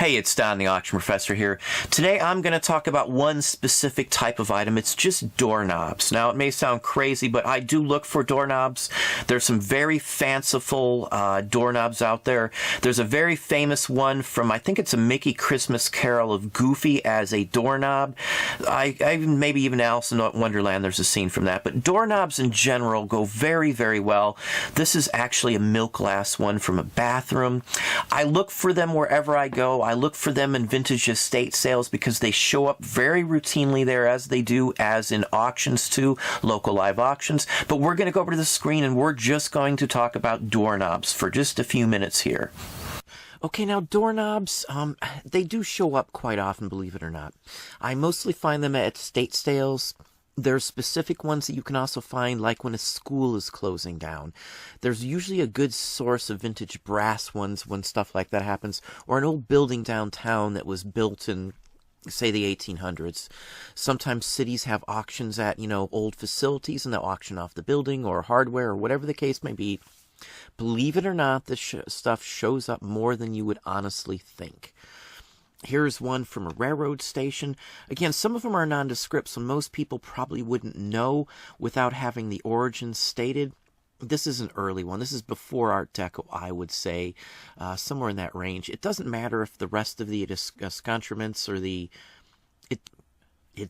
Hey, it's Don, the Auction Professor here. Today I'm going to talk about one specific type of item. It's just doorknobs. Now, it may sound crazy, but I do look for doorknobs. There's some very fanciful doorknobs out there. There's a very famous one from, I think it's a Mickey Christmas Carol of Goofy as a doorknob. Maybe even Alice in Wonderland, there's a scene from that. But doorknobs in general go very, very well. This is actually a milk glass one from a bathroom. I look for them wherever I go. I look for them in vintage estate sales because they show up very routinely there, as they do as in auctions too, local live auctions. But we're going to go over to the screen and we're just going to talk about doorknobs for just a few minutes here. Okay, now doorknobs, they do show up quite often, believe it or not. I mostly find them at estate sales. There's specific ones that you can also find, like when a school is closing down. There's usually a good source of vintage brass ones when stuff like that happens, or an old building downtown that was built in, say, the 1800s. Sometimes cities have auctions at, old facilities, and they'll auction off the building or hardware or whatever the case may be. Believe it or not, this stuff shows up more than you would honestly think. Here's one from a railroad station. Again, some of them are nondescript, so most people probably wouldn't know without having the origins stated. This is an early one. This is before Art Deco, I would say, somewhere in that range. It doesn't matter if the rest of the accoutrements or It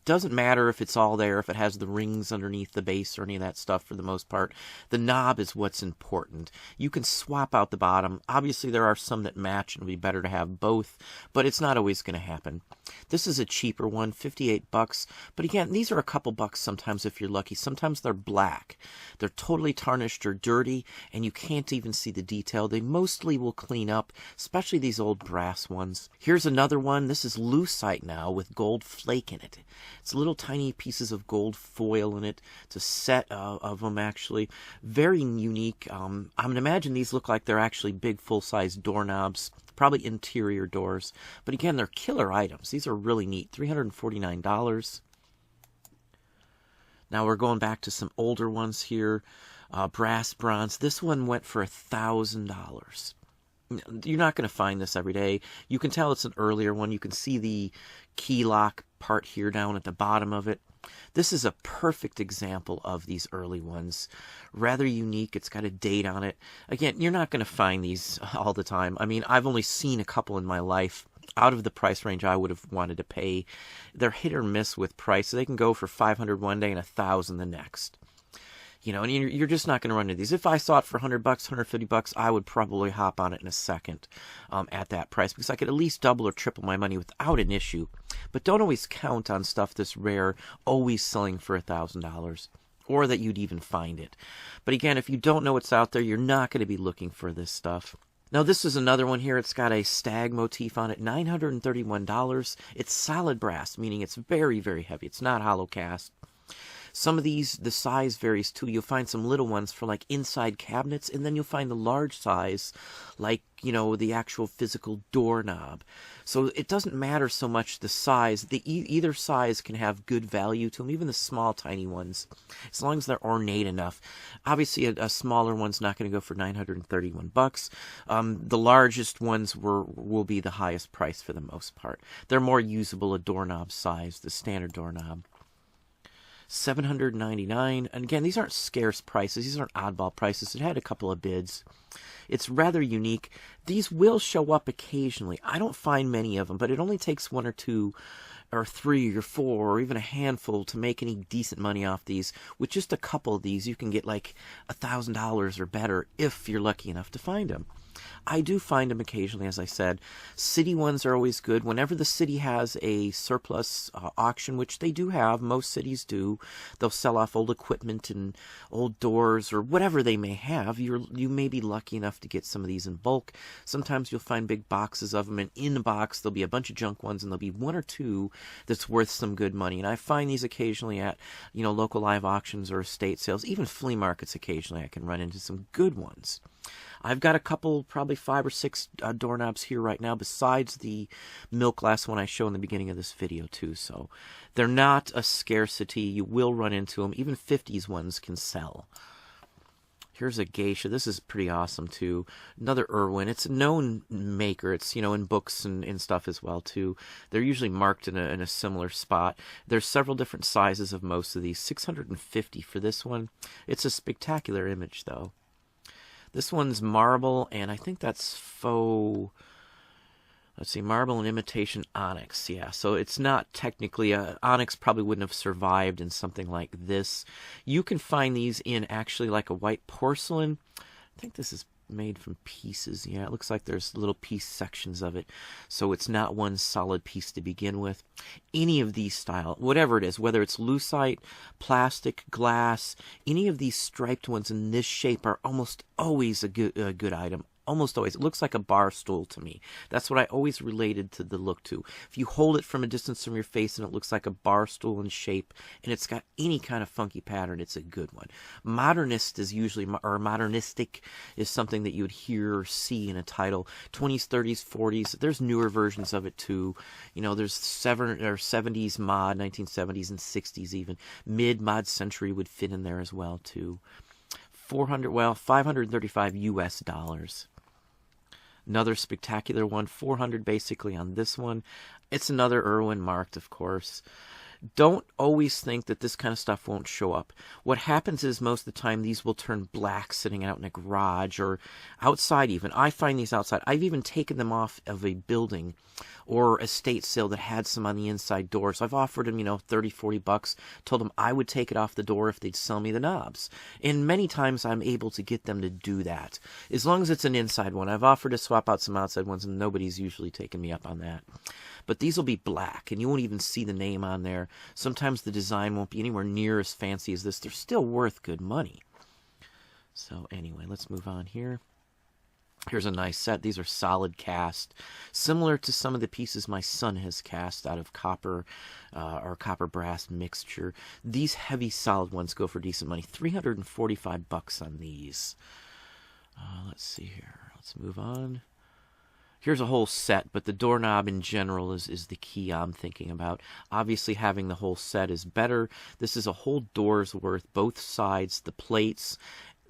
doesn't matter if it's all there, if it has the rings underneath the base or any of that stuff for the most part. The knob is what's important. You can swap out the bottom. Obviously, there are some that match and it would be better to have both, but it's not always going to happen. This is a cheaper one, $58. But again, these are a couple bucks sometimes if you're lucky. Sometimes they're black. They're totally tarnished or dirty, and you can't even see the detail. They mostly will clean up, especially these old brass ones. Here's another one. This is lucite now with gold flake in it. It's little tiny pieces of gold foil in it. It's a set of them, actually. Very unique. I'm going to imagine these look like they're actually big, full-size doorknobs. Probably interior doors. But again, they're killer items. These are really neat. $349. Now we're going back to some older ones here. Brass bronze. This one went for $1,000. You're not going to find this every day. You can tell it's an earlier one. You can see the key lock part here down at the bottom of it. This is a perfect example of these early ones. Rather unique. It's got a date on it. Again, you're not going to find these all the time. I mean, I've only seen a couple in my life out of the price range I would have wanted to pay. They're hit or miss with price. They can go for $500 one day and $1,000 the next. And you're just not going to run into these. If I saw it for $100, $150, I would probably hop on it in a second at that price, because I could at least double or triple my money without an issue. But don't always count on stuff this rare always selling for $1,000, or that you'd even find it. But again, if you don't know what's out there, you're not going to be looking for this stuff. Now, this is another one here. It's got a stag motif on it, $931. It's solid brass, meaning it's very, very heavy. It's not hollow cast. Some of these, the size varies too. You'll find some little ones for like inside cabinets, and then you'll find the large size, like, the actual physical doorknob. So it doesn't matter so much the size. Either size can have good value to them, even the small, tiny ones, as long as they're ornate enough. Obviously, a smaller one's not going to go for $931. The largest ones will be the highest price for the most part. They're more usable, a doorknob size, the standard doorknob. $799, and again, these aren't scarce prices. These aren't oddball prices. It had a couple of bids. It's rather unique. These will show up occasionally. I don't find many of them, but it only takes one or two or three or four or even a handful to make any decent money off these. With just a couple of these, you can get like $1,000 or better if you're lucky enough to find them. I do find them occasionally, as I said. City ones are always good. Whenever the city has a surplus auction, which they do have, most cities do, they'll sell off old equipment and old doors or whatever they may have. You may be lucky enough to get some of these in bulk. Sometimes you'll find big boxes of them, and in the box there'll be a bunch of junk ones, and there'll be one or two that's worth some good money. And I find these occasionally at, local live auctions or estate sales, even flea markets occasionally. I can run into some good ones. I've got a couple, probably 5 or 6 doorknobs here right now, besides the milk glass one I show in the beginning of this video too. So they're not a scarcity. You will run into them. Even 50s ones can sell. Here's a geisha. This is pretty awesome, too. Another Irwin. It's a known maker. It's, in books and stuff as well, too. They're usually marked in a similar spot. There's several different sizes of most of these. $650 for this one. It's a spectacular image, though. This one's marble, and I think that's faux... Let's see, marble and imitation onyx. Yeah, so it's not technically onyx probably wouldn't have survived in something like this. You can find these in actually like a white porcelain. I think this is made from pieces. Yeah, it looks like there's little piece sections of it. So it's not one solid piece to begin with. Any of these style, whatever it is, whether it's lucite, plastic, glass, any of these striped ones in this shape are almost always a good item. Almost always. It looks like a bar stool to me. That's what I always related to the look to. If you hold it from a distance from your face and it looks like a bar stool in shape and it's got any kind of funky pattern, it's a good one. Modernist is usually, or modernistic is something that you would hear or see in a title. 20s, 30s, 40s. There's newer versions of it too. There's 70s mod, 1970s and 60s even. Mid-mod century would fit in there as well too. $535 US. Another spectacular one, 400 basically on this one. It's another Irwin marked, of course. Don't always think that this kind of stuff won't show up. What happens is most of the time these will turn black sitting out in a garage or outside even. I find these outside. I've even taken them off of a building or estate sale that had some on the inside door. So I've offered them, $30, $40, told them I would take it off the door if they'd sell me the knobs. And many times I'm able to get them to do that. As long as it's an inside one. I've offered to swap out some outside ones and nobody's usually taken me up on that. But these will be black, and you won't even see the name on there. Sometimes the design won't be anywhere near as fancy as this. They're still worth good money. So anyway, let's move on here. Here's a nice set. These are solid cast, similar to some of the pieces my son has cast out of copper or copper brass mixture. These heavy solid ones go for decent money. $345 on these. Let's see here. Let's move on. Here's a whole set, but the doorknob in general is the key I'm thinking about. Obviously, having the whole set is better. This is a whole door's worth, both sides, the plates,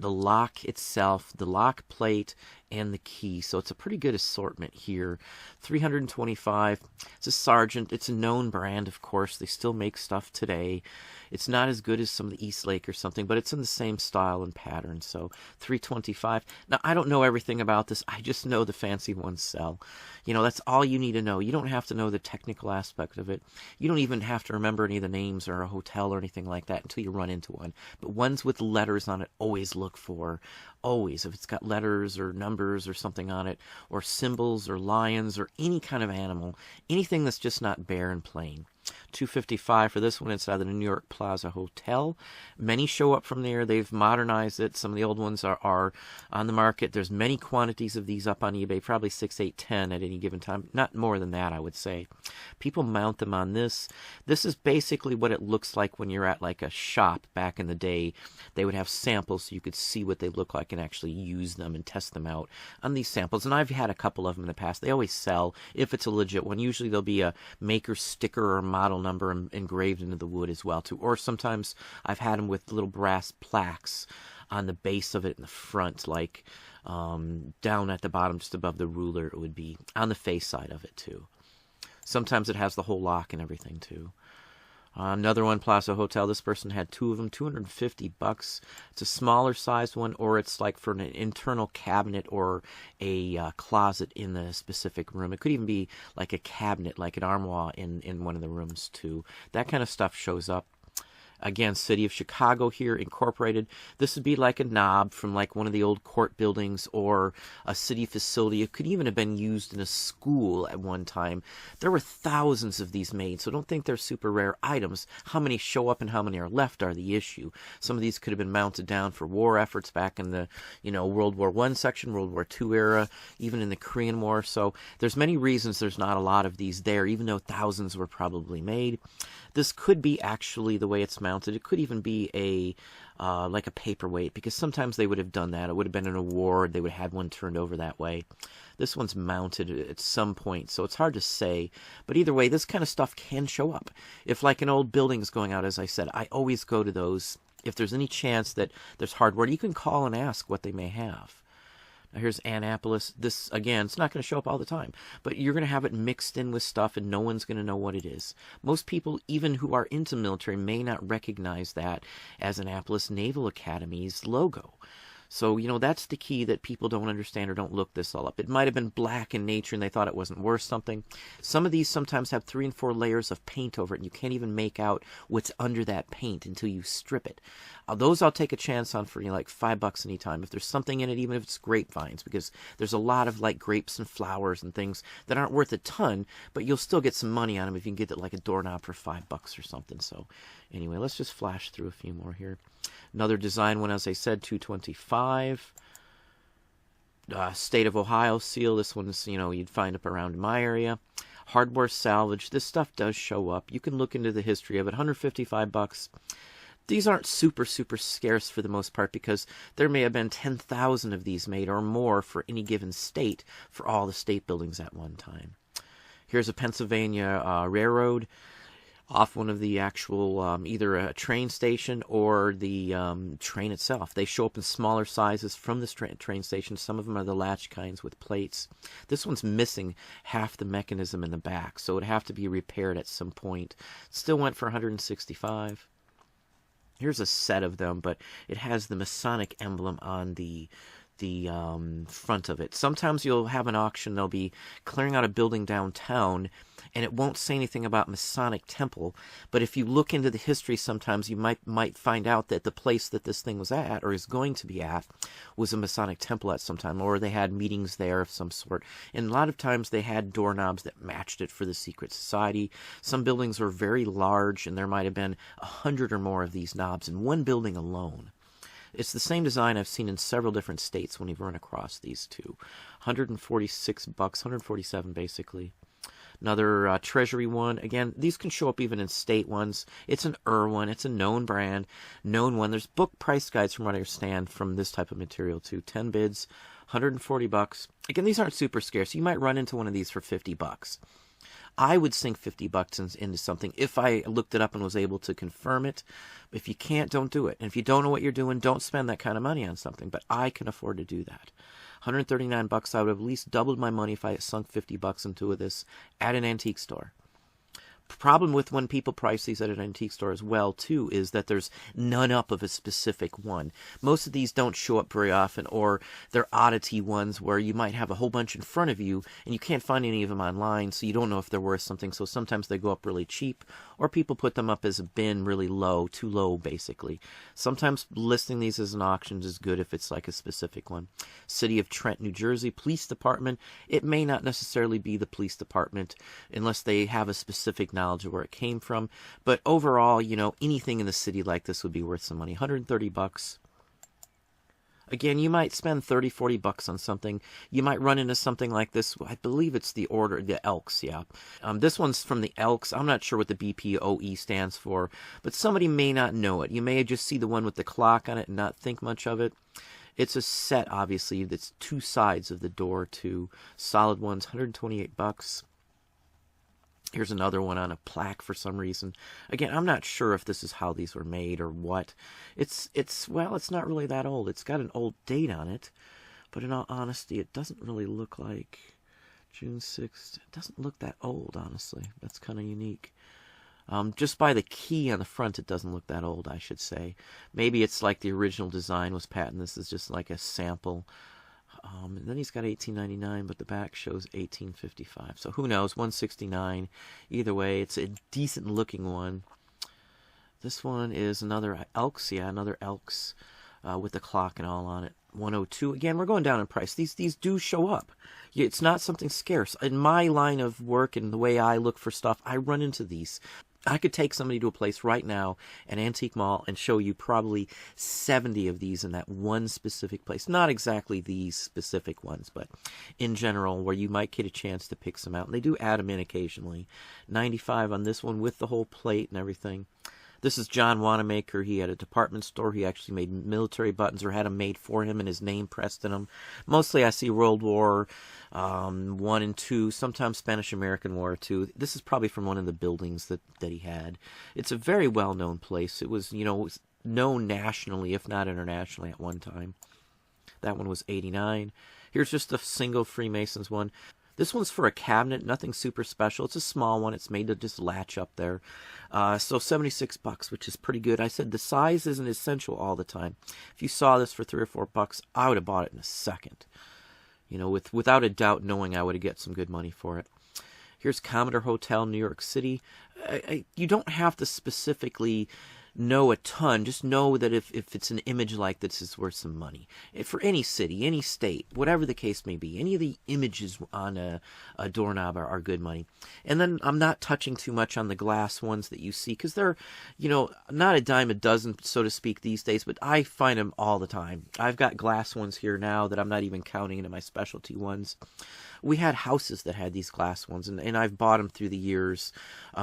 the lock itself, the lock plate, and the key. So it's a pretty good assortment here. $325. It's a Sargent. It's a known brand, of course. They still make stuff today. It's not as good as some of the Eastlake or something, but it's in the same style and pattern. So $325. Now, I don't know everything about this. I just know the fancy ones sell. That's all you need to know. You don't have to know the technical aspect of it. You don't even have to remember any of the names or a hotel or anything like that until you run into one. But ones with letters on it, always look for. Always. If it's got letters or numbers or something on it, or symbols or lions or any kind of animal, anything that's just not bare and plain. $255 for this one inside the New York Plaza Hotel. Many show up from there. They've modernized it. Some of the old ones are on the market. There's many quantities of these up on eBay, probably 6, 8, 10 at any given time. Not more than that, I would say. People mount them on this. This is basically what it looks like when you're at like a shop back in the day. They would have samples so you could see what they look like and actually use them and test them out on these samples. And I've had a couple of them in the past. They always sell if it's a legit one. Usually there'll be a maker sticker or model number engraved into the wood as well too. Or sometimes I've had them with little brass plaques on the base of it in the front, like down at the bottom just above the ruler. It would be on the face side of it too. Sometimes it has the whole lock and everything too. Another one, Plaza Hotel. This person had two of them, $250. It's a smaller sized one, or it's like for an internal cabinet or a closet in the specific room. It could even be like a cabinet, like an armoire in one of the rooms too. That kind of stuff shows up. Again, City of Chicago here, incorporated. This would be like a knob from like one of the old court buildings or a city facility. It could even have been used in a school at one time. There were thousands of these made, so don't think they're super rare items. How many show up and how many are left are the issue. Some of these could have been mounted down for war efforts back in the, World War I section, World War II era, even in the Korean War. So there's many reasons there's not a lot of these there, even though thousands were probably made. This could be actually the way it's mounted. It could even be a like a paperweight, because sometimes they would have done that. It would have been an award. They would have had one turned over that way. This one's mounted at some point, so it's hard to say. But either way, this kind of stuff can show up. If like an old building's going out, as I said, I always go to those if there's any chance that there's hardware, you can call and ask what they may have. Now here's Annapolis. This, again, it's not going to show up all the time, but you're going to have it mixed in with stuff and no one's going to know what it is. Most people, even who are into military, may not recognize that as Annapolis Naval Academy's logo. So, that's the key that people don't understand or don't look this all up. It might have been black in nature and they thought it wasn't worth something. Some of these sometimes have 3 and 4 layers of paint over it, and you can't even make out what's under that paint until you strip it. Those I'll take a chance on for like $5 anytime. If there's something in it, even if it's grapevines, because there's a lot of like grapes and flowers and things that aren't worth a ton, but you'll still get some money on them if you can get it like a doorknob for $5 or something. So anyway, let's just flash through a few more here. Another design one, as I said, $225. State of Ohio seal. This one's, you'd find up around my area. Hardware salvage. This stuff does show up. You can look into the history of it. $155. These aren't super, super scarce for the most part because there may have been 10,000 of these made or more for any given state for all the state buildings at one time. Here's a Pennsylvania railroad off one of the actual, either a train station or the train itself. They show up in smaller sizes from the train station. Some of them are the latch kinds with plates. This one's missing half the mechanism in the back, so it would have to be repaired at some point. Still went for $165. Here's a set of them, but it has the Masonic emblem on the front of it. Sometimes you'll have an auction, they'll be clearing out a building downtown, and it won't say anything about Masonic temple, but if you look into the history sometimes you might find out that the place that this thing was at, or is going to be at, was a Masonic temple at some time, or they had meetings there of some sort. And a lot of times they had doorknobs that matched it for the secret society. Some buildings were very large, and there might have been 100 or more of these knobs in one building alone. It's the same design I've seen in several different states when we've run across these two. $146, $147 basically. Another Treasury one. Again, these can show up even in state ones. It's an one. It's a known brand, known one. There's book price guides from what I understand from this type of material too. 10 bids, $140. Again, these aren't super scarce. You might run into one of these for $50. I would sink $50 into something if I looked it up and was able to confirm it. If you can't, don't do it. And if you don't know what you're doing, don't spend that kind of money on something. But I can afford to do that. $139, I would have at least doubled my money if I had sunk $50 into this at an antique store. Problem with when people price these at an antique store as well, too, is that there's none up of a specific one. Most of these don't show up very often, or they're oddity ones where you might have a whole bunch in front of you and you can't find any of them online, so you don't know if they're worth something. So sometimes they go up really cheap, or people put them up as a bin really low, too low, basically. Sometimes listing these as an auction is good if it's like a specific one. City of Trent, New Jersey, Police Department. It may not necessarily be the police department unless they have a specific knowledge of where it came from, but overall, anything in the city like this would be worth some money. $130. Again, you might spend $30-40 on something. You might run into something like this. I believe it's the Elks, yeah. This one's from the Elks. I'm not sure what the BPOE stands for, but somebody may not know it. You may just see the one with the clock on it and not think much of it. It's a set, obviously, that's two sides of the door, two solid ones, $128. Here's another one on a plaque for some reason. Again, I'm not sure if this is how these were made or what. It's not really that old. It's got an old date on it, but in all honesty, it doesn't really look like June 6th. It doesn't look that old, honestly. That's kind of unique. Just by the key on the front, it doesn't look that old, I should say. Maybe it's like the original design was patented. This is just like a sample. And then he's got $18.99, but the back shows $18.55. So who knows? $169. Either way, it's a decent looking one. This one is another Elks. Yeah, another Elks with the clock and all on it. $102. Again, we're going down in price. These do show up. It's not something scarce. In my line of work and the way I look for stuff, I run into these. I could take somebody to a place right now, an antique mall, and show you probably 70 of these in that one specific place. Not exactly these specific ones, but in general, where you might get a chance to pick some out. And they do add them in occasionally. $95 on this one with the whole plate and everything. This is John Wanamaker. He had a department store. He actually made military buttons or had them made for him and his name pressed in them. Mostly I see World War I and II, sometimes Spanish-American War too. This is probably from one of the buildings that he had. It's a very well-known place. It was, known nationally, if not internationally, at one time. That one was $89. Here's just a single Freemasons one. This one's for a cabinet, nothing super special. It's a small one. It's made to just latch up there. So $76, which is pretty good. I said the size isn't essential all the time. If you saw this for $3 or $4, I would have bought it in a second. You know, without a doubt, knowing I would have get some good money for it. Here's Commodore Hotel, New York City. You don't have to specifically know a ton. Just know that if it's an image like this, it's worth some money. For any city, any state, whatever the case may be, any of the images on a doorknob are good money. And then I'm not touching too much on the glass ones that you see, because they're, you know, not a dime a dozen, so to speak, these days, but I find them all the time. I've got glass ones here now that I'm not even counting into my specialty ones. We had houses that had these glass ones, and I've bought them through the years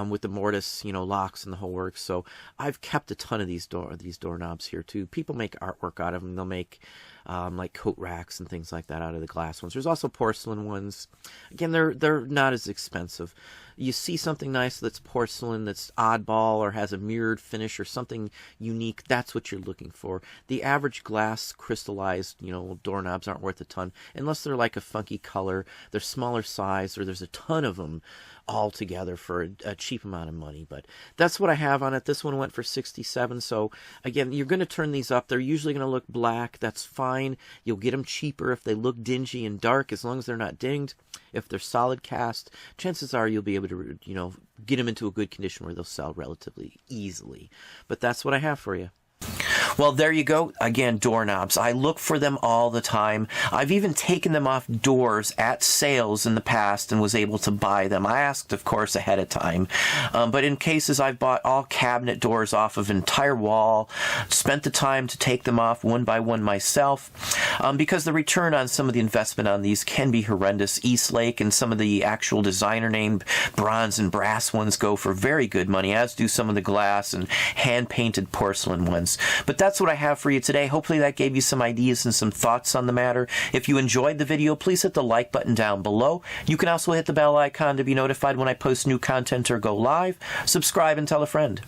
with the mortise, you know, locks and the whole works. So I've kept a ton of these doorknobs here too. People make artwork out of them. They'll make like coat racks and things like that out of the glass ones. There's also porcelain ones. Again, they're not as expensive. You see something nice that's porcelain, that's oddball, or has a mirrored finish or something unique, that's what you're looking for. The average glass crystallized, you know, doorknobs aren't worth a ton, unless they're like a funky color, they're smaller size, or there's a ton of them all together for a cheap amount of money. But that's what I have on it. This one went for $67. So again, you're going to turn these up. They're usually going to look black. That's fine. You'll get them cheaper if they look dingy and dark, as long as they're not dinged. If they're solid cast, chances are you'll be able to, you know, get them into a good condition where they'll sell relatively easily. But that's what I have for you. Well, there you go. Again, doorknobs. I look for them all the time. I've even taken them off doors at sales in the past and was able to buy them. I asked, of course, ahead of time. But in cases, I've bought all cabinet doors off of an entire wall, spent the time to take them off one by one myself, because the return on some of the investment on these can be horrendous. Eastlake and some of the actual designer named bronze and brass ones go for very good money, as do some of the glass and hand-painted porcelain ones. But that's what I have for you today. Hopefully that gave you some ideas and some thoughts on the matter. If you enjoyed the video, please hit the like button down below. You can also hit the bell icon to be notified when I post new content or go live. Subscribe and tell a friend.